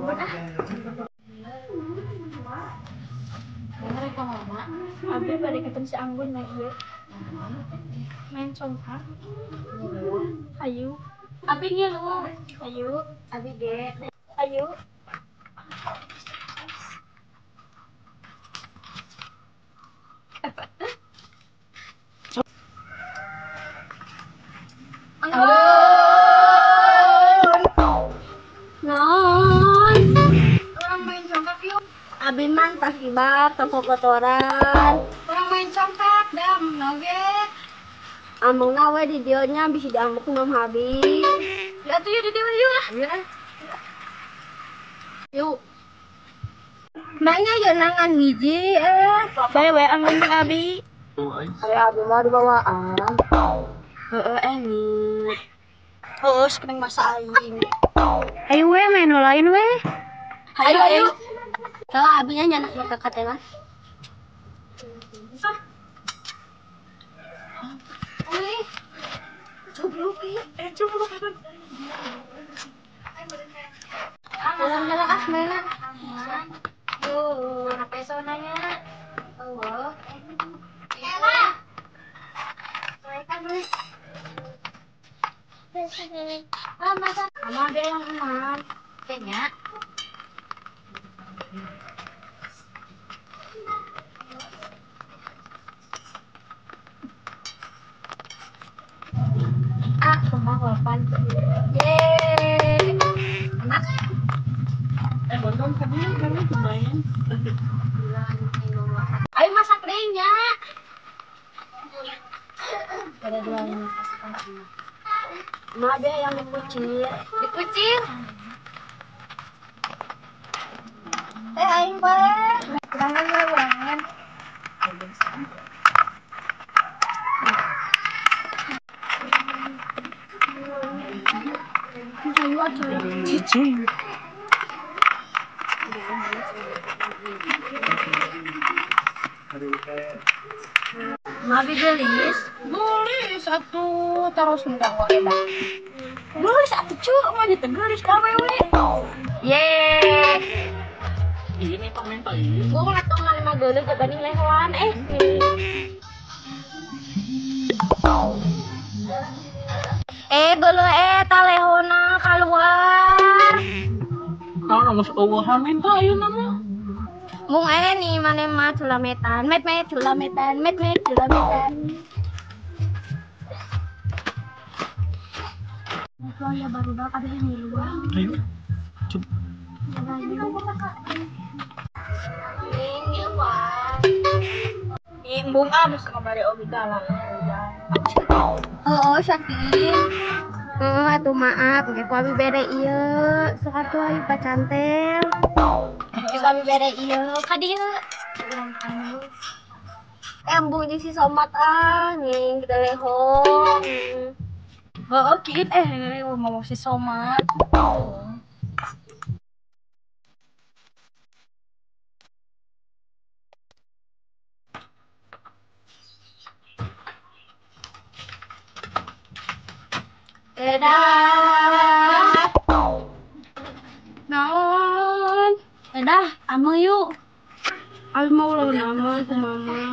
Bener ka mama? Abi balik ketemu si Anggun naik gue. Main congkak. Ayo. Abi ngilu. Ayo. Abi ge. Ayo. Non. Orang main congkak yuk. Abi man pas ibak toko kotoran. Orang main congkak dah noget. Among nawe di dionya bisa diamuk nom habis. Lihat tuh ya di dia yuk. Iya. Yuk. Mainnya ya nangan hiji saya we angin abi. Saya abi mau dibawaan. Ini. Sekening masa aing. Ayo we main lain we. Ayo. Kalau abinya nyanak ke katena. Coba. Jalan-jalan mainan. Tuh, apa sonanya? Oh. Mama ada yang enak. Kayaknya. Kembang 8. Yeay. Enak. Bondong tadi kami main. Ayo masak dehnya. Ada dua masak. Ma ada yang dikucir. Aing bae. Ulangan. Cicing. Mabi gelis. Gelis satu terus ndang wae dah. Gelis atuh cu, mah teh gelis ka wewe. Yeay. Ini pemain pak ini. Gua ngatong mah geuleuh dibanding lehoan beuleum eta lehona keluar. Kalau geus eueuhan minta ayeuna mah. Mung nih mane mah culametan, met culametan. Kalau ya baru ada yang di luar. Ayo. Coba. Imbung abis kamari obi dalam. Oh, Syakir. Atuh maaf, ge ku abi bere ieu. Sok atuh ayo pacantel. Geus abi bere ieu ka dieu. Embung jeung si Somat ning kita lehong. Heeh, kieu ngomong si Somat. Dadah. Naon? Dadah, ame yuk. Abi mau lawan ame ke mama.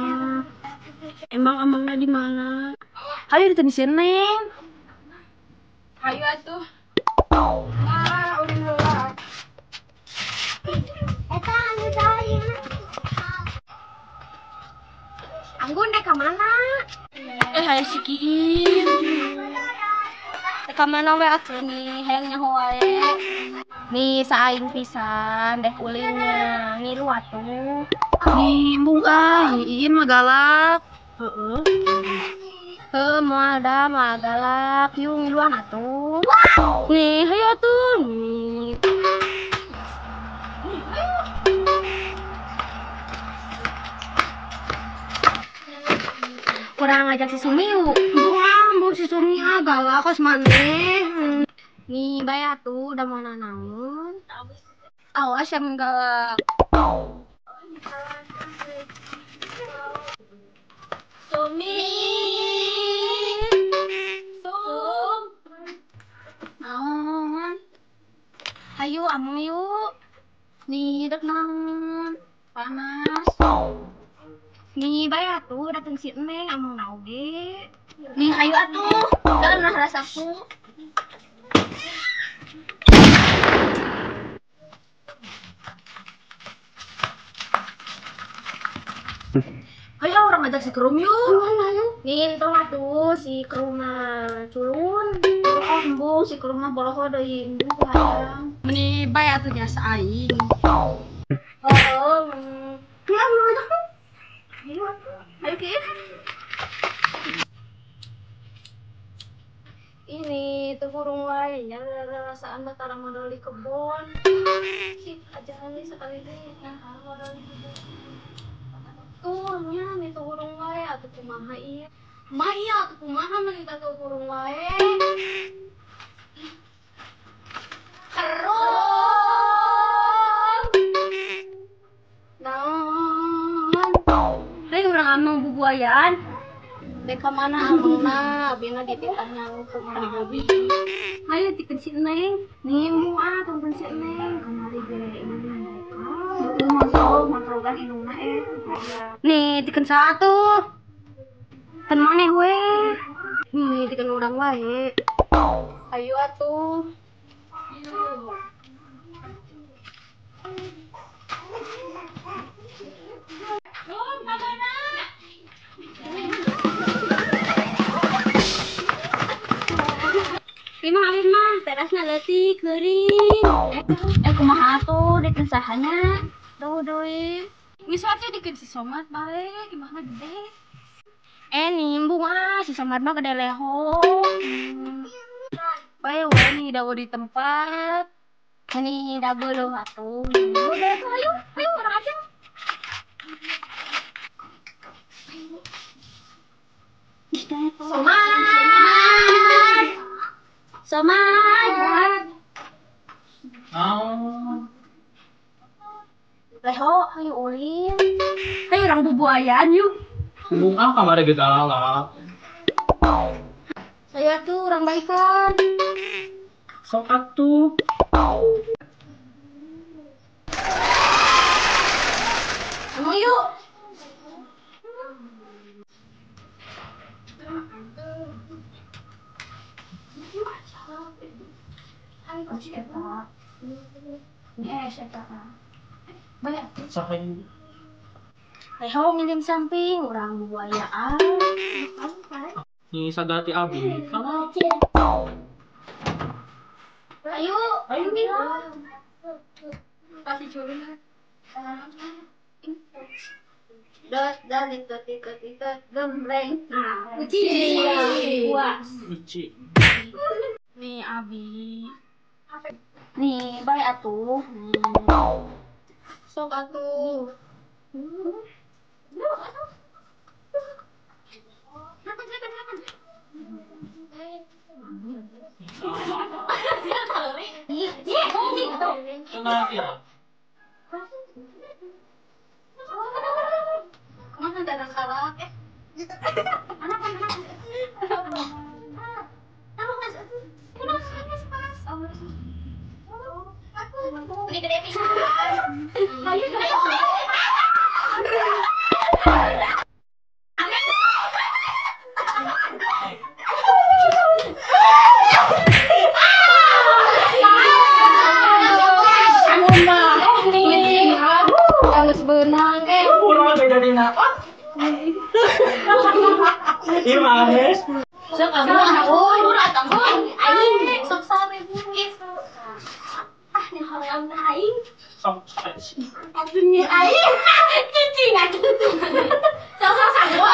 Emang amangnya di mana? Hayu di sini Neng. Hayu atuh. Nah, ulin heula. Eta anu saya. Anggun dek ka mana? Hayu si Kiin. Ka mana we atuh nih, hayang nyaho wae. Nih saing pisan deh ulingnya, ngilu atuh. Nih embung Iin mah galak. Heeh. Moal galak, yuk ngiluan atuh. Nih, hayu atuh. Nih. Kurang ngajak si Sumi yuk. Mau si Sumi galak kos maneh. Nih bayar tuh udah mau naon. Awas yang galak. Sumi. Sum. Naon? Hayu amung yuk. Nih, bayar tuh datang si Neng amang nauge. Nih, ayo atuh. Dalam rasaku. Ayo orang ngajak si Kerum yuk. Nih, tong atuh si Keruma culun. Oh, embung si Keruma boloho deui embung ku hayang. Meni bayar tuh jasa aing. Oh, iya lu ngajak tuh. Ayo atuh. Ayo Ki. Ini tuh burung wae nya rasaan batarang modal di kebon. Ki aja nih sekali deh nah modal di kebon. Tuh nya nih tuh burung wae atuh kumaha ieu. Maya atuh kumaha meni tuh burung wae. Kerong. Naon? Hei orang amang bubuayaan. Dek ka mana amangna abina dititahnya ke mana abi. Ayo tikeun si Neng. Nimu tungguin si Neng kamari ge ini mereka. Betul montol indungna Nih tikeun satu. Kan maneh we. Nih tikeun urang wae. Ayo atuh. Lima alin mah terasna leutik geuring. Kumaha atuh dikeun sahanya? Tuh deui. Geus atuh dikeun si Somat bae, gimana gede. Nimbung si Somad mah gede leho. Bae we nih dawa di tempat. Ini dageuleuh atuh. Udah ayo urang aja. Somad. Somad. Leho, ayo ulin. Hei orang bubuayaan yuk. Bung kamar gitu ala. Saya tuh orang baikan. Sok atuh. Emang yuk. Hai kunci eta. Eta. Banyak. Saking Leho milim samping orang buayaan. ni sagati abi. Ayo, ayo Kasih culun. dos dari tiga gembreng. Nah, Uci. puas. Uci. Nih abi. Nih, bae atuh. Sok atuh. Kenapa ya? Mana ada salah? Benang Kurang jadi apa? Iya mahes. sok kamu aing sok sare bukit nih haram aing Sok. atunya aing cicing atuh sok sanggo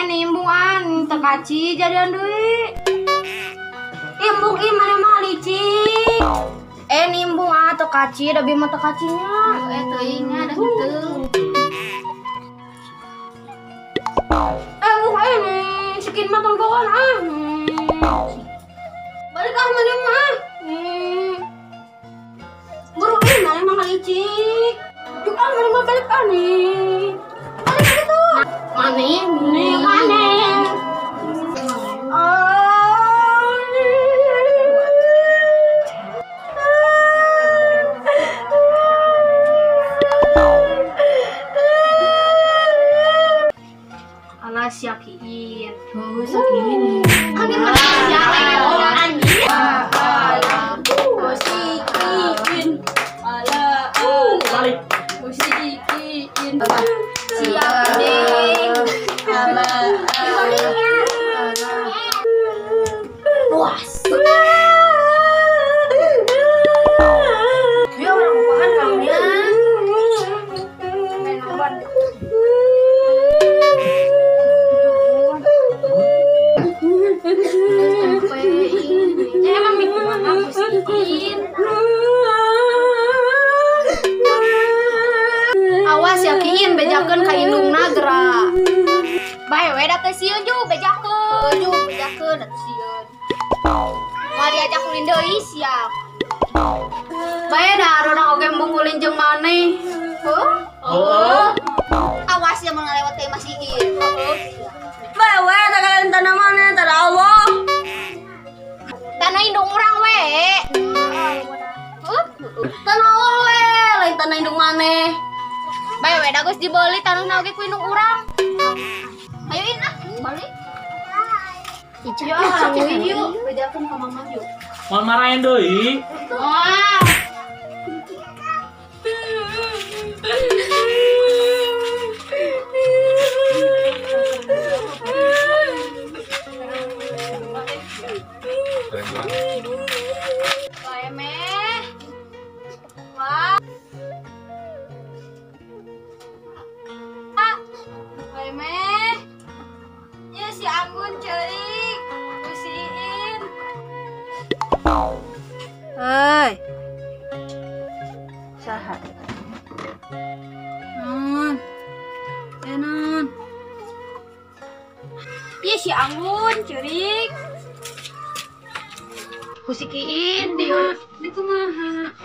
nimbuan tekaci jadian deui imbung ieu mana mah licik nimbung tekaci da bima tekacinya teuingnya da henteu ini sikin mah tong bawaan balik ah mana mah buru mana Mang Icik. Juga mau balik ani. Balik itu. Mana? Alah siakiin. Oh, sakiin. Kami musikin. Balik. Musikin. Siap ding. Puas. Ya orang bukan kamunya. Main obat. Emang minggu mana musikin? Awas yakin bejakeun ka indungna gerak. Bae we da teh sieun ju bejakeun. Ju bejakeun atuh sieun. Moal diajak ulin deui siap. Bae da arona oge mungulin jeung maneh. Heuh. Awas ya mun ngalewat teh masihin. Bae we da kalian tanah maneh tanah Allah. Tanah indung urang we. Tanah Allah we, lain tanah indung maneh. Bae we da geus dibeli tanahna oge ku indung urang. Ayo Ina, balik. Ya, sakiin yuk, bejakeun ka Mang Maju. Mau marahin deui. Wah. Bae meh. Wah. Bae meh. Ya si Anggun ceurik. Kusiin. Hei. Saha? Non. Non. Iya si Anggun ceurik. Kusikiin dia. Di kumaha?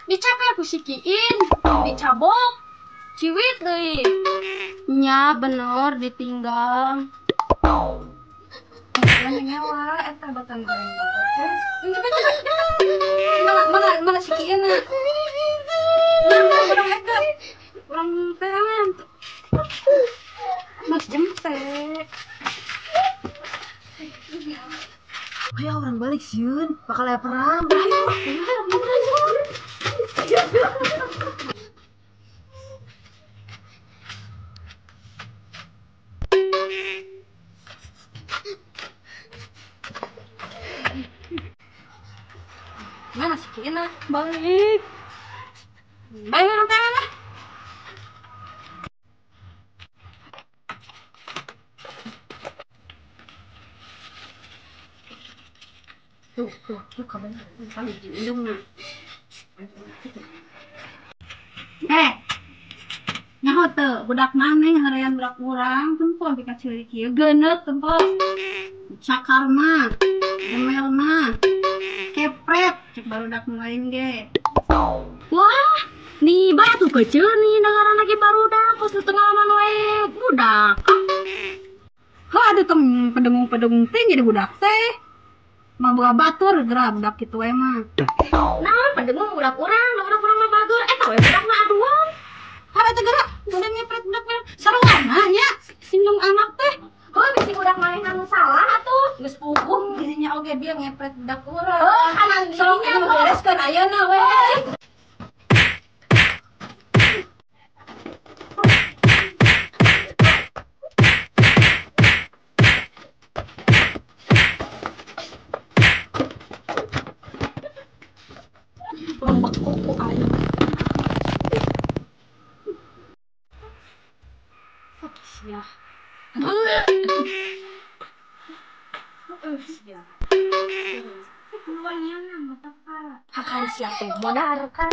Dicapel kusikiin, dicabok. Ciwit deui. Nya bener ditinggal. Mana nyawa eta batang goreng banget. Mana sikieu na. Urang eta. Urang teh mah. Mas jempe. Ayo orang balik sieun, bakal aya perang. Mana sikieu na? Balik. Balik orang teh mana? Tuh kamu kami di indung na. Nyaho teu budak maneh ngarean budak urang tempo bika ceurik ieu geuneut tempo. Sakarna, emelna, kepret cek barudak lain ge. Wah, nih batu kecil nih negara lagi barudak pas pengalaman we budak. Heuh atuh tong pedengung-pedengung teh jadi budak teh. Mah boga batur geura budak kitu we mah. Nah, pendengung budak urang mah bager. Eta we budak mah aduan. Hara teh geura udah ngepret budak sarwana nya sindung anak teh. Heuh bisi budak maneh anu salah atuh. Geus puguh dirinya oge dia ngepret budak urang. Heuh, kanan Sok dirinya anu bereskeun ayeuna we. Ya. Akan siap teh modar kan.